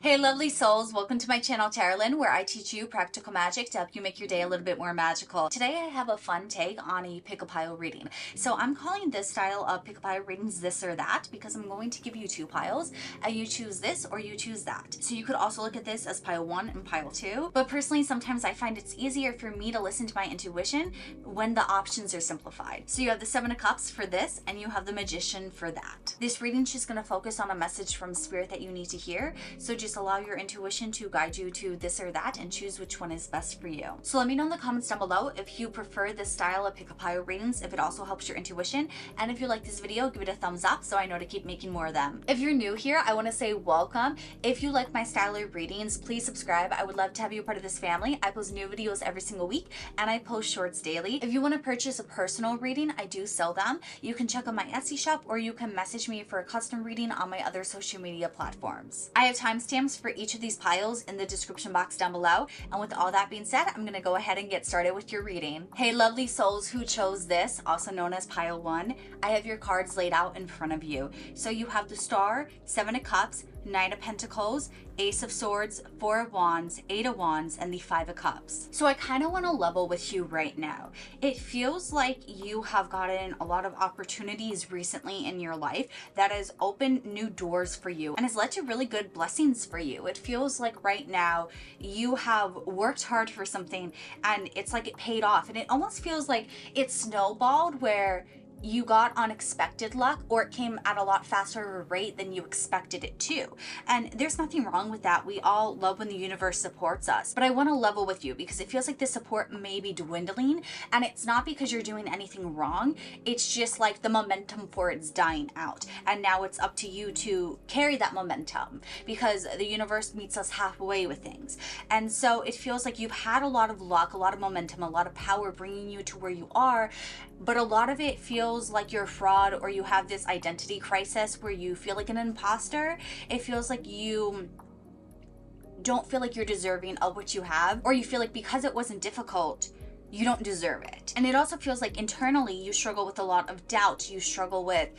Hey lovely souls, welcome to my channel Carolyn, where I teach you practical magic to help you make your day a little bit more magical. Today I have a fun take on a pick a pile reading. So I'm calling this style of pick a pile readings this or that because I'm going to give you two piles and you choose this or you choose that. So you could also look at this as pile 1 and pile 2, but personally sometimes I find it's easier for me to listen to my intuition when the options are simplified. So you have the 7 of Cups for this and you have the Magician for that. This reading is just going to focus on a message from Spirit that you need to hear, so just allow your intuition to guide you to this or that and choose which one is best for you. So let me know in the comments down below if you prefer this style of pick a pile readings, if it also helps your intuition, and if you like this video, give it a thumbs up so I know to keep making more of them. If you're new here, I want to say welcome. If you like my style of readings, please subscribe. I would love to have you a part of this family. I post new videos every single week and I post shorts daily. If you want to purchase a personal reading, I do sell them. You can check out my Etsy shop or you can message me for a custom reading on my other social media platforms. I have timestamps for each of these piles in the description box down below. And with all that being said, I'm going to go ahead and get started with your reading. Hey lovely souls who chose this, also known as pile 1, I have your cards laid out in front of you. So you have the Star, 7 of Cups, 9 of Pentacles, Ace of Swords, 4 of Wands, 8 of Wands, and the 5 of Cups. So I kind of want to level with you right now. It feels like you have gotten a lot of opportunities recently in your life that has opened new doors for you and has led to really good blessings for you. It feels like right now you have worked hard for something and it's like it paid off, and it almost feels like it snowballed where you got unexpected luck or it came at a lot faster rate than you expected it to. And there's nothing wrong with that. We all love when the universe supports us. But I want to level with you because it feels like the support may be dwindling, and it's not because you're doing anything wrong. It's just like the momentum for it's dying out. And now it's up to you to carry that momentum because the universe meets us halfway with things. And so it feels like you've had a lot of luck, a lot of momentum, a lot of power bringing you to where you are, but a lot of it feels like you're a fraud or you have this identity crisis where you feel like an imposter. It feels like you don't feel like you're deserving of what you have, or you feel like because it wasn't difficult, you don't deserve it. And it also feels like internally you struggle with a lot of doubt. You struggle with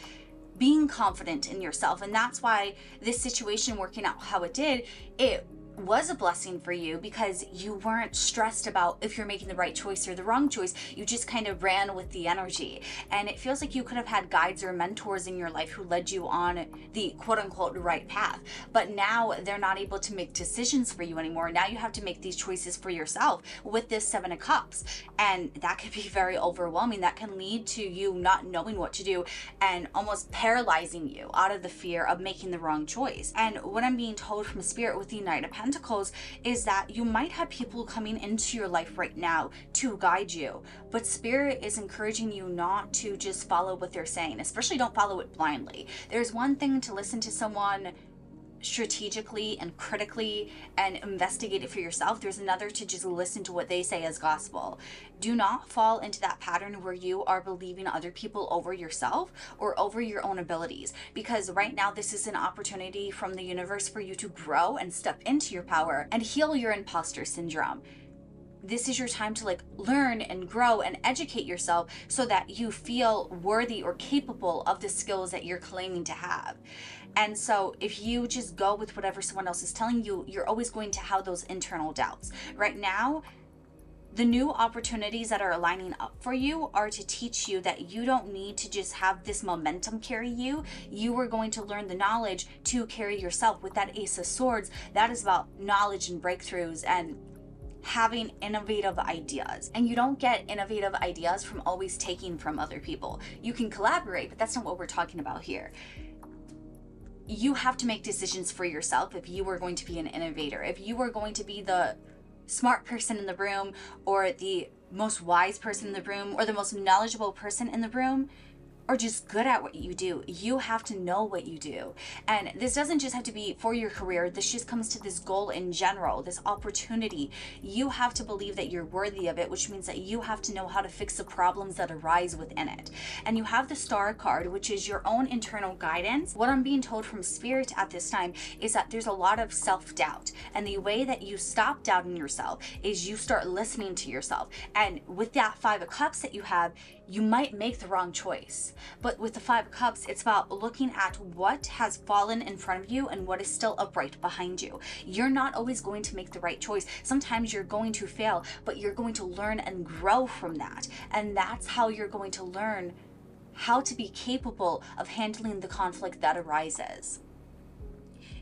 being confident in yourself. And that's why this situation working out how it did, it was a blessing for you because you weren't stressed about if you're making the right choice or the wrong choice. You just kind of ran with the energy. And it feels like you could have had guides or mentors in your life who led you on the quote unquote right path. But now they're not able to make decisions for you anymore. Now you have to make these choices for yourself with this 7 of Cups. And that can be very overwhelming. That can lead to you not knowing what to do and almost paralyzing you out of the fear of making the wrong choice. And what I'm being told from Spirit with the Knight of Pentacles is that you might have people coming into your life right now to guide you, but Spirit is encouraging you not to just follow what they're saying, especially don't follow it blindly. There's one thing to listen to someone strategically and critically and investigate it for yourself. There's another to just listen to what they say as gospel. Do not fall into that pattern where you are believing other people over yourself or over your own abilities, because right now this is an opportunity from the universe for you to grow and step into your power and heal your imposter syndrome. This is your time to learn and grow and educate yourself so that you feel worthy or capable of the skills that you're claiming to have. And so if you just go with whatever someone else is telling you, you're always going to have those internal doubts. Right now, the new opportunities that are lining up for you are to teach you that you don't need to just have this momentum carry you. You are going to learn the knowledge to carry yourself. With that Ace of Swords, that is about knowledge and breakthroughs and having innovative ideas. And you don't get innovative ideas from always taking from other people. You can collaborate, but that's not what we're talking about here. You have to make decisions for yourself if you are going to be an innovator. If you are going to be the smart person in the room or the most wise person in the room or the most knowledgeable person in the room, or just good at what you do, you have to know what you do. And this doesn't just have to be for your career. This just comes to this goal in general, this opportunity. You have to believe that you're worthy of it, which means that you have to know how to fix the problems that arise within it. And you have the Star card, which is your own internal guidance. What I'm being told from Spirit at this time is that there's a lot of self-doubt. And the way that you stop doubting yourself is you start listening to yourself. And with that 5 of Cups that you have, you might make the wrong choice. But with the Five of Cups, it's about looking at what has fallen in front of you and what is still upright behind you. You're not always going to make the right choice. Sometimes you're going to fail, but you're going to learn and grow from that. And that's how you're going to learn how to be capable of handling the conflict that arises.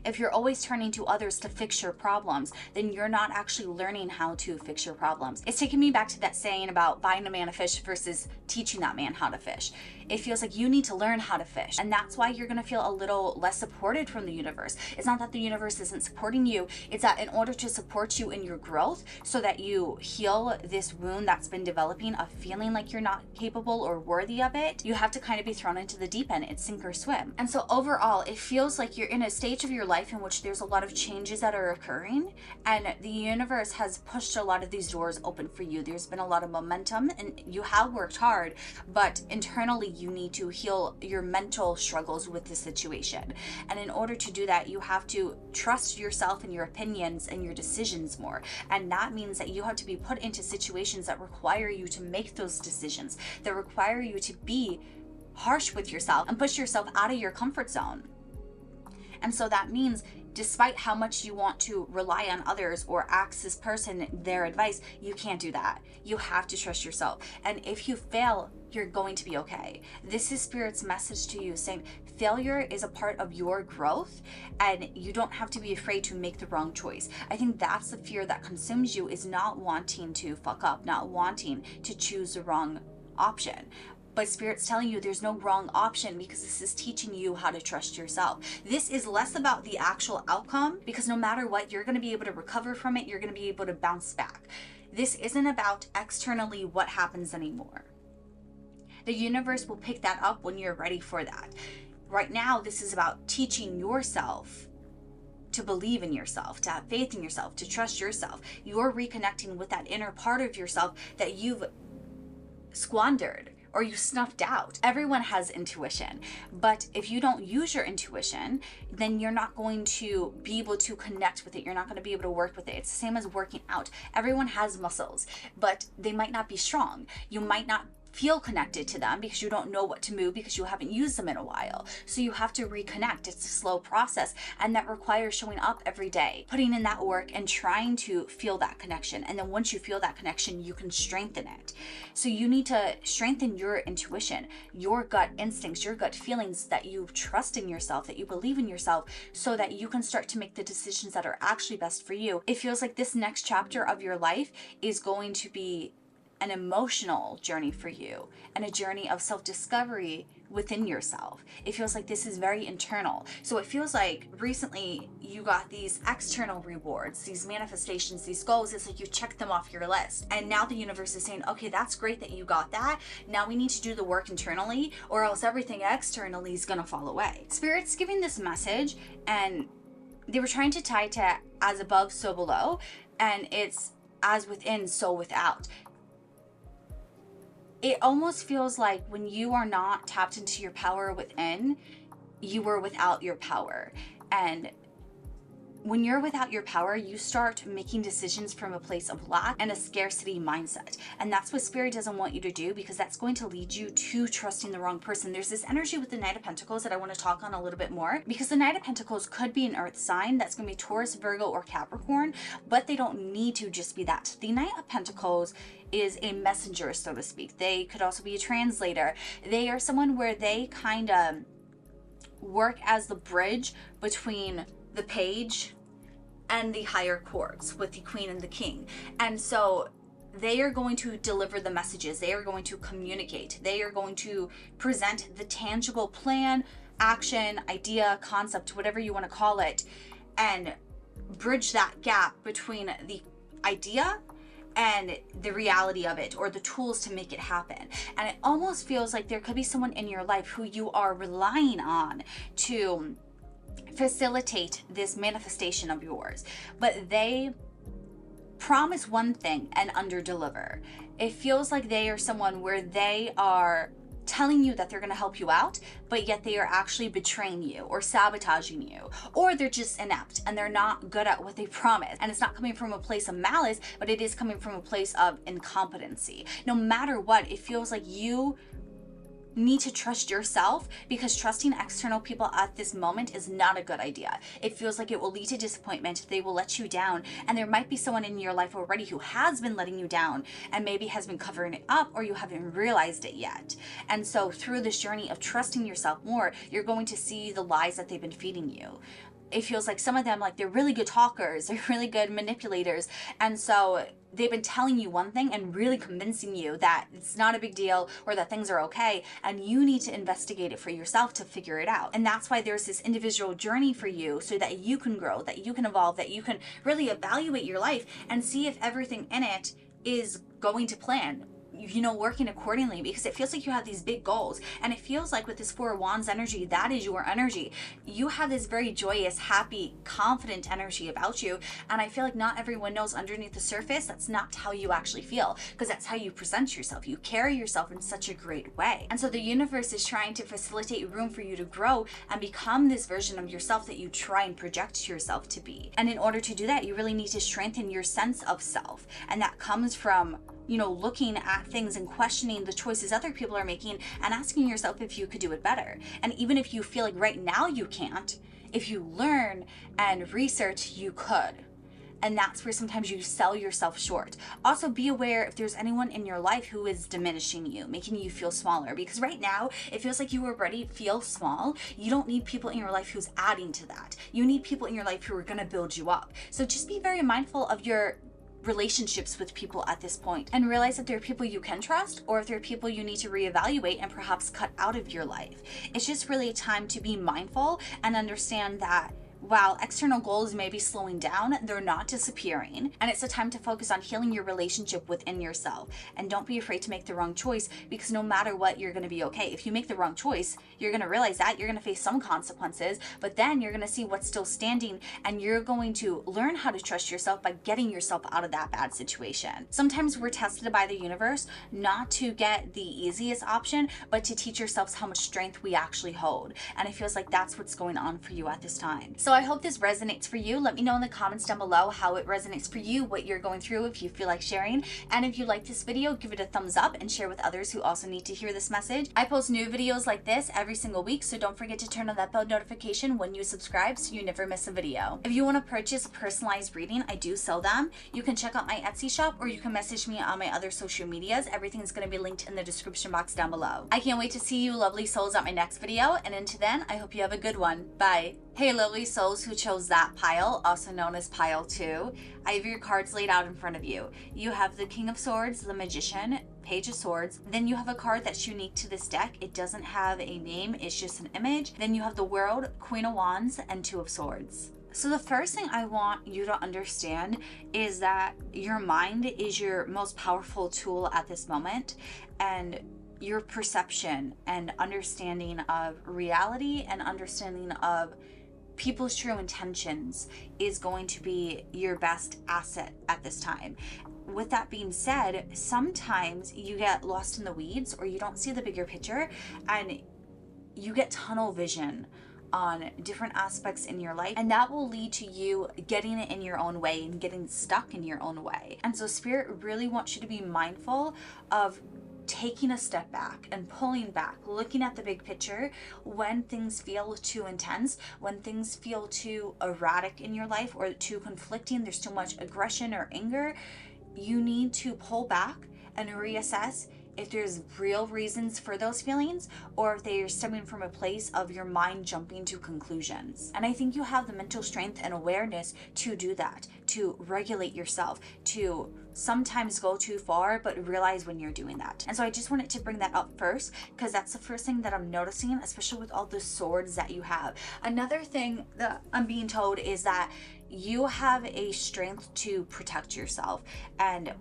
If you're always turning to others to fix your problems, then you're not actually learning how to fix your problems. It's taking me back to that saying about buying a man a fish versus teaching that man how to fish. It feels like you need to learn how to fish, and that's why you're going to feel a little less supported from the universe. It's not that the universe isn't supporting you, it's that in order to support you in your growth so that you heal this wound that's been developing of feeling like you're not capable or worthy of it, you have to kind of be thrown into the deep end. It's sink or swim. And so overall, it feels like you're in a stage of your life in which there's a lot of changes that are occurring, and the universe has pushed a lot of these doors open for you. There's been a lot of momentum and you have worked hard, but internally you need to heal your mental struggles with the situation. And in order to do that, you have to trust yourself and your opinions and your decisions more. And that means that you have to be put into situations that require you to make those decisions, that require you to be harsh with yourself and push yourself out of your comfort zone. And so that means despite how much you want to rely on others or ask this person their advice, you can't do that. You have to trust yourself. And if you fail, you're going to be okay. This is Spirit's message to you, saying failure is a part of your growth and you don't have to be afraid to make the wrong choice. I think that's the fear that consumes you, is not wanting to fuck up, not wanting to choose the wrong option. But Spirit's telling you there's no wrong option, because this is teaching you how to trust yourself. This is less about the actual outcome, because no matter what, you're going to be able to recover from it. You're going to be able to bounce back. This isn't about externally what happens anymore. The universe will pick that up when you're ready for that. Right now, this is about teaching yourself to believe in yourself, to have faith in yourself, to trust yourself. You're reconnecting with that inner part of yourself that you've squandered or you snuffed out. Everyone has intuition, but if you don't use your intuition, then you're not going to be able to connect with it. You're not going to be able to work with it. It's the same as working out. Everyone has muscles, but they might not be strong. You might not feel connected to them because you don't know what to move, because you haven't used them in a while. So you have to reconnect. It's a slow process, and that requires showing up every day, putting in that work and trying to feel that connection. And then once you feel that connection, you can strengthen it. So you need to strengthen your intuition, your gut instincts, your gut feelings, that you trust in yourself, that you believe in yourself, so that you can start to make the decisions that are actually best for you. It feels like this next chapter of your life is going to be an emotional journey for you and a journey of self-discovery within yourself. It feels like this is very internal. So it feels like recently you got these external rewards, these manifestations, these goals. It's like you checked them off your list. And now the universe is saying, okay, that's great that you got that. Now we need to do the work internally, or else everything externally is going to fall away. Spirit's giving this message, and they were trying to tie to as above, so below. And it's as within, so without. It almost feels like when you are not tapped into your power within, you are without your power. And when you're without your power, you start making decisions from a place of lack and a scarcity mindset. And that's what Spirit doesn't want you to do, because that's going to lead you to trusting the wrong person. There's this energy with the Knight of Pentacles that I want to talk on a little bit more, because the Knight of Pentacles could be an earth sign. That's going to be Taurus, Virgo, or Capricorn, but they don't need to just be that. The Knight of Pentacles is a messenger, so to speak. They could also be a translator. They are someone where they kind of work as the bridge between the page and the higher courts with the Queen and the King. And so they are going to deliver the messages. They are going to communicate. They are going to present the tangible plan, action, idea, concept, whatever you want to call it, and bridge that gap between the idea and the reality of it, or the tools to make it happen. And it almost feels like there could be someone in your life who you are relying on to facilitate this manifestation of yours, but they promise one thing and underdeliver. It feels like they are someone where they are telling you that they're going to help you out, but yet they are actually betraying you or sabotaging you, or they're just inept and they're not good at what they promise. And it's not coming from a place of malice, but it is coming from a place of incompetency. No matter what, it feels like you need to trust yourself, because trusting external people at this moment is not a good idea. It feels like it will lead to disappointment. They will let you down, and there might be someone in your life already who has been letting you down and maybe has been covering it up, or you haven't realized it yet. And so through this journey of trusting yourself more, you're going to see the lies that they've been feeding you. It feels like some of them, like, they're really good talkers, they're really good manipulators, and so they've been telling you one thing and really convincing you that it's not a big deal or that things are okay, and you need to investigate it for yourself to figure it out. And that's why there's this individual journey for you, so that you can grow, that you can evolve, that you can really evaluate your life and see if everything in it is going to plan, you know, working accordingly, because it feels like you have these big goals, and it feels like with this Four of Wands energy, that is your energy. You have this very joyous, happy, confident energy about you, and I feel like not everyone knows underneath the surface that's not how you actually feel, because that's how you present yourself. You carry yourself in such a great way, and so the universe is trying to facilitate room for you to grow and become this version of yourself that you try and project yourself to be. And in order to do that, you really need to strengthen your sense of self, and that comes from, you know, looking at things and questioning the choices other people are making and asking yourself if you could do it better. And even if you feel like right now you can't, if you learn and research, you could. And that's where sometimes you sell yourself short. Also, be aware if there's anyone in your life who is diminishing you, making you feel smaller, because right now it feels like you already feel small. You don't need people in your life who's adding to that. You need people in your life who are going to build you up. So just be very mindful of your relationships with people at this point, and realize that there are people you can trust, or if there are people you need to reevaluate and perhaps cut out of your life. It's just really a time to be mindful and understand that while external goals may be slowing down, they're not disappearing. And it's a time to focus on healing your relationship within yourself. And don't be afraid to make the wrong choice, because no matter what, you're going to be okay. If you make the wrong choice, you're going to realize that you're going to face some consequences, but then you're going to see what's still standing, and you're going to learn how to trust yourself by getting yourself out of that bad situation. Sometimes we're tested by the universe not to get the easiest option, but to teach ourselves how much strength we actually hold. And it feels like that's what's going on for you at this time. So I hope this resonates for you. Let me know in the comments down below how it resonates for you, what you're going through, if you feel like sharing. And if you like this video, give it a thumbs up and share with others who also need to hear this message. I post new videos like this every single week, so don't forget to turn on that bell notification when you subscribe so you never miss a video. If you want to purchase a personalized reading, I do sell them. You can check out my Etsy shop, or you can message me on my other social medias. Everything's going to be linked in the description box down below. I can't wait to see you lovely souls at my next video, and until then, I hope you have a good one. Bye. Hey lovely souls who chose that pile, also known as pile 2, I have your cards laid out in front of you. You have the King of Swords, the Magician, Page of Swords. Then you have a card that's unique to this deck. It doesn't have a name, it's just an image. Then you have the World, Queen of Wands, and Two of Swords. So the first thing I want you to understand is that your mind is your most powerful tool at this moment, and your perception and understanding of reality and understanding of people's true intentions is going to be your best asset at this time. With that being said, sometimes you get lost in the weeds, or you don't see the bigger picture, and you get tunnel vision on different aspects in your life, and that will lead to you getting it in your own way and getting stuck in your own way. And so Spirit really wants you to be mindful of taking a step back and pulling back, looking at the big picture when things feel too intense, when things feel too erratic in your life or too conflicting, there's too much aggression or anger. You need to pull back and reassess if there's real reasons for those feelings, or if they are stemming from a place of your mind jumping to conclusions. And I think you have the mental strength and awareness to do that, to regulate yourself, to sometimes go too far, but realize when you're doing that. And so I just wanted to bring that up first, because that's the first thing that I'm noticing, especially with all the swords that you have. Another thing that I'm being told is that you have a strength to protect yourself, and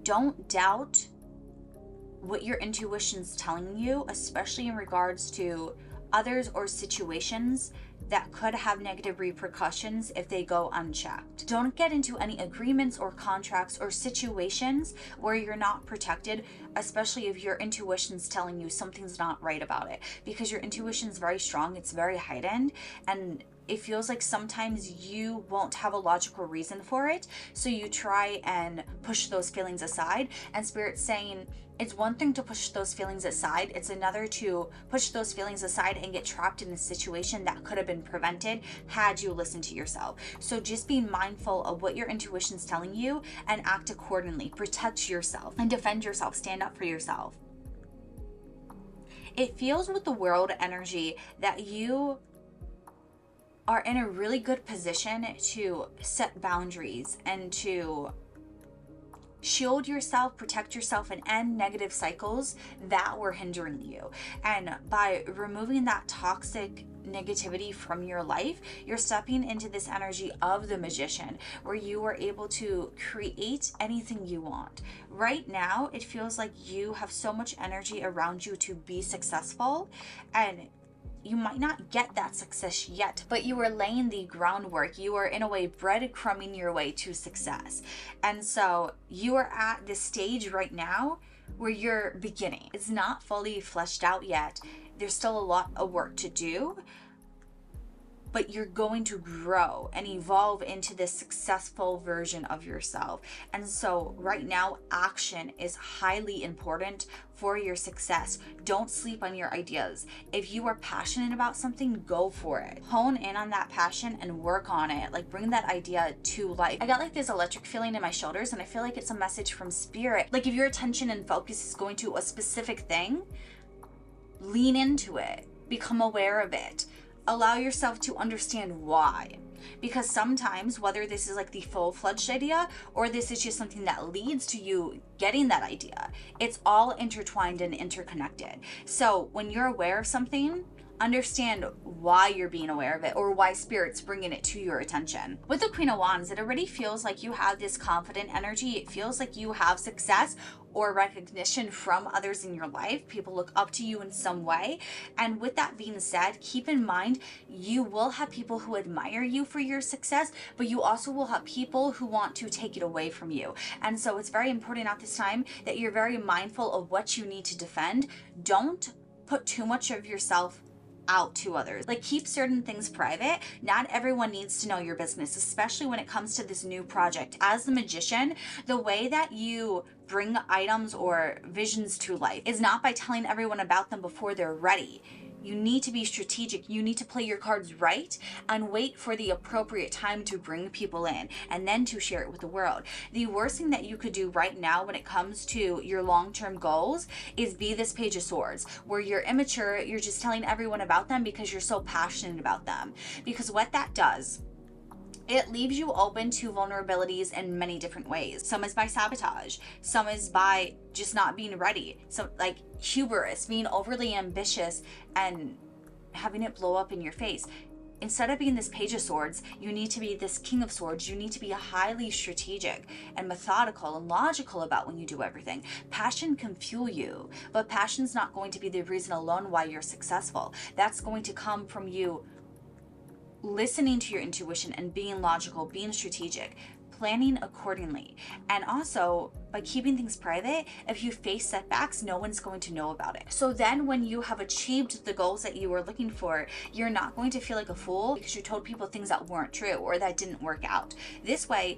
don't doubt what your intuition's telling you, especially in regards to others or situations that could have negative repercussions if they go unchecked. Don't get into any agreements or contracts or situations where you're not protected, especially if your intuition's telling you something's not right about it, because your intuition's very strong, it's very heightened, and it feels like sometimes you won't have a logical reason for it, so you try and push those feelings aside. And Spirit's saying it's one thing to push those feelings aside, it's another to push those feelings aside and get trapped in a situation that could have been prevented had you listened to yourself. So just be mindful of what your intuition's telling you and act accordingly. Protect yourself and defend yourself. Stand up for yourself. It feels with the world energy that you are in a really good position to set boundaries and to shield yourself, protect yourself, and end negative cycles that were hindering you. And by removing that toxic negativity from your life, you're stepping into this energy of the magician, where you are able to create anything you want. Right now, it feels like you have so much energy around you to be successful, and you might not get that success yet, but you are laying the groundwork. You are in a way breadcrumbing your way to success. And so you are at this stage right now where you're beginning. It's not fully fleshed out yet. There's still a lot of work to do, but you're going to grow and evolve into this successful version of yourself. And so right now, action is highly important for your success. Don't sleep on your ideas. If you are passionate about something, go for it. Hone in on that passion and work on it. Like, bring that idea to life. I got like this electric feeling in my shoulders, and I feel like it's a message from Spirit. Like, if your attention and focus is going to a specific thing, lean into it. Become aware of it. Allow yourself to understand why. Because sometimes, whether this is like the full-fledged idea or this is just something that leads to you getting that idea, it's all intertwined and interconnected. So when you're aware of something, understand why you're being aware of it, or why Spirit's bringing it to your attention. With the Queen of Wands, it already feels like you have this confident energy. It feels like you have success or recognition from others in your life. People look up to you in some way. And with that being said, keep in mind, you will have people who admire you for your success, but you also will have people who want to take it away from you. And so it's very important at this time that you're very mindful of what you need to defend. Don't put too much of yourself out to others. Like, keep certain things private. Not everyone needs to know your business, especially when it comes to this new project. As the magician, the way that you bring items or visions to life is not by telling everyone about them before they're ready. You need to be strategic. You need to play your cards right and wait for the appropriate time to bring people in and then to share it with the world. The worst thing that you could do right now when it comes to your long-term goals is be this Page of Swords, where you're immature, you're just telling everyone about them because you're so passionate about them. Because what that does, it leaves you open to vulnerabilities in many different ways. Some is by sabotage. Some is by just not being ready. So like hubris, being overly ambitious and having it blow up in your face. Instead of being this Page of Swords, you need to be this King of Swords. You need to be highly strategic and methodical and logical about when you do everything. Passion can fuel you, but passion's not going to be the reason alone why you're successful. That's going to come from you listening to your intuition and being logical, being strategic, planning accordingly. And also, by keeping things private, if you face setbacks, no one's going to know about it. So then when you have achieved the goals that you were looking for, you're not going to feel like a fool because you told people things that weren't true or that didn't work out. This way,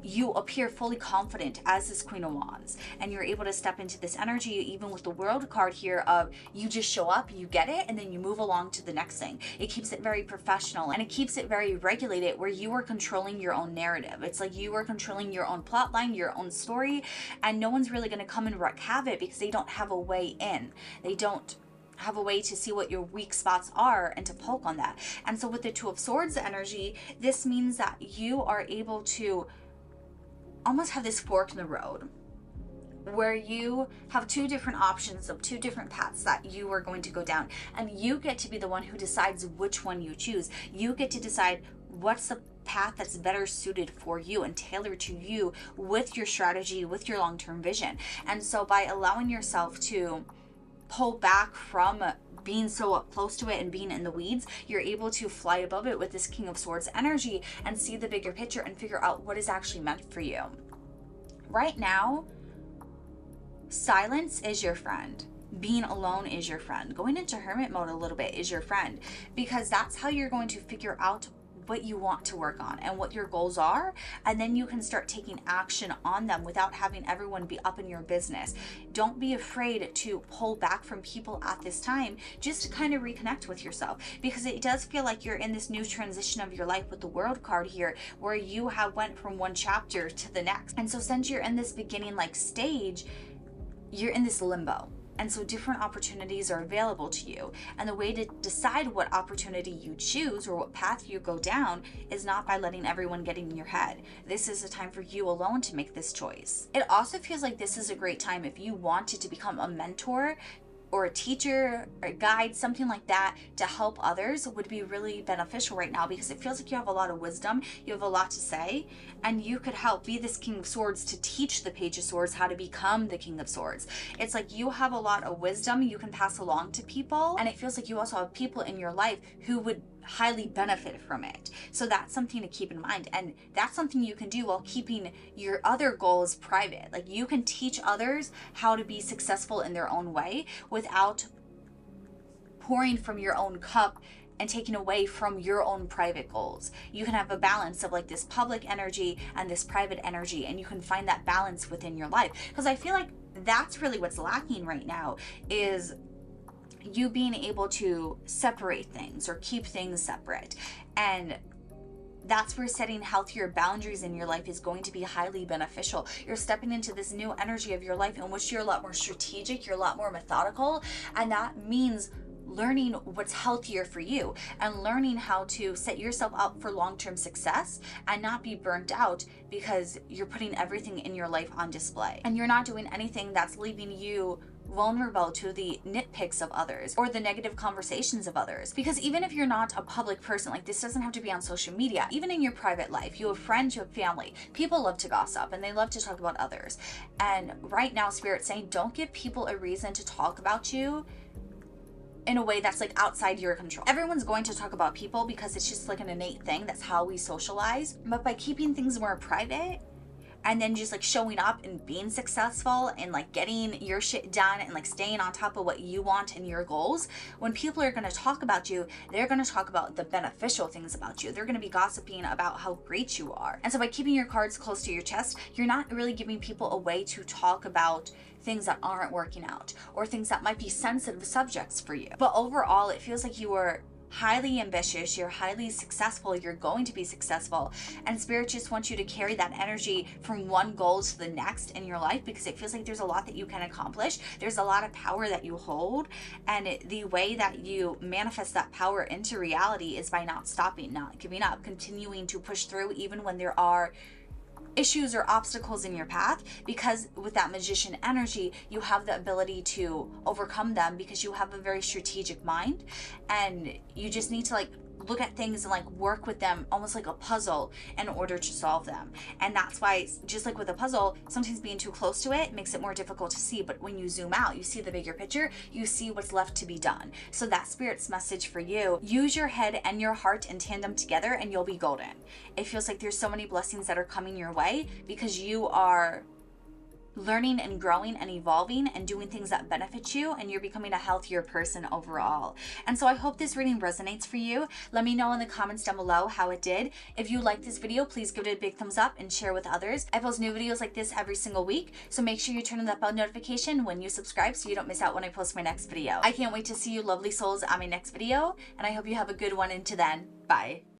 you appear fully confident as this Queen of Wands, and you're able to step into this energy, even with the World card here, of you just show up, you get it, and then you move along to the next thing. It keeps it very professional, and it keeps it very regulated, where you are controlling your own narrative. It's like you are controlling your own plot line, your own story, and no one's really going to come and wreak havoc because they don't have a way in. They don't have a way to see what your weak spots are and to poke on that. And so with the Two of Swords energy, this means that you are able to almost have this fork in the road, where you have two different options of two different paths that you are going to go down, and you get to be the one who decides which one you choose. You get to decide what's the path that's better suited for you and tailored to you with your strategy, with your long-term vision. And so by allowing yourself to pull back from being so up close to it and being in the weeds, you're able to fly above it with this King of Swords energy and see the bigger picture and figure out what is actually meant for you. Right now, silence is your friend. being alone is your friend. Going into hermit mode a little bit is your friend, because that's how you're going to figure out what you want to work on and what your goals are, and then you can start taking action on them without having everyone be up in your business. Don't be afraid to pull back from people at this time, just to kind of reconnect with yourself, because it does feel like you're in this new transition of your life with the World card here, where you have went from one chapter to the next. And so since you're in this beginning like stage, you're in this limbo. And so different opportunities are available to you. And the way to decide what opportunity you choose or what path you go down is not by letting everyone get in your head. This is a time for you alone to make this choice. It also feels like this is a great time if you wanted to become a mentor or a teacher or a guide, something like that, to help others would be really beneficial right now, because it feels like you have a lot of wisdom, you have a lot to say, and you could help be this King of Swords to teach the Page of Swords how to become the King of Swords. It's like you have a lot of wisdom you can pass along to people, and it feels like you also have people in your life who would highly benefit from it. So that's something to keep in mind, and that's something you can do while keeping your other goals private. Like, you can teach others how to be successful in their own way without pouring from your own cup and taking away from your own private goals. You can have a balance of like this public energy and this private energy, and you can find that balance within your life, because I feel like that's really what's lacking right now, is you being able to separate things or keep things separate. And that's where setting healthier boundaries in your life is going to be highly beneficial. You're stepping into this new energy of your life in which you're a lot more strategic, you're a lot more methodical, and that means learning what's healthier for you and learning how to set yourself up for long-term success and not be burnt out because you're putting everything in your life on display, and you're not doing anything that's leaving you vulnerable to the nitpicks of others or the negative conversations of others. Because even if you're not a public person, like, this doesn't have to be on social media, even in your private life, you have friends, you have family, people love to gossip and they love to talk about others. And right now, Spirit's saying, don't give people a reason to talk about you in a way that's like outside your control. Everyone's going to talk about people because it's just like an innate thing. That's how we socialize. But by keeping things more private and then just like showing up and being successful and like getting your shit done and like staying on top of what you want and your goals, when people are going to talk about you, they're going to talk about the beneficial things about you. They're going to be gossiping about how great you are. And so by keeping your cards close to your chest, you're not really giving people a way to talk about things that aren't working out or things that might be sensitive subjects for you. But overall, it feels like you are highly ambitious, you're highly successful, you're going to be successful, and Spirit just wants you to carry that energy from one goal to the next in your life, because it feels like there's a lot that you can accomplish, there's a lot of power that you hold, and the way that you manifest that power into reality is by not stopping, not giving up, continuing to push through even when there are issues or obstacles in your path, because with that magician energy, you have the ability to overcome them because you have a very strategic mind, and you just need to like look at things and like work with them almost like a puzzle in order to solve them. And that's why, just like with a puzzle, sometimes being too close to it makes it more difficult to see, but when you zoom out, you see the bigger picture, you see what's left to be done. So that's Spirit's message for you. Use your head and your heart in tandem together and you'll be golden. It feels like there's so many blessings that are coming your way because you are learning and growing and evolving and doing things that benefit you, and you're becoming a healthier person overall. And so I hope this reading resonates for you. Let me know in the comments down below how it did. If you liked this video, please give it a big thumbs up and share with others. I post new videos like this every single week, so make sure you turn on that bell notification when you subscribe so you don't miss out when I post my next video. I can't wait to see you lovely souls on my next video, and I hope you have a good one until then. Bye.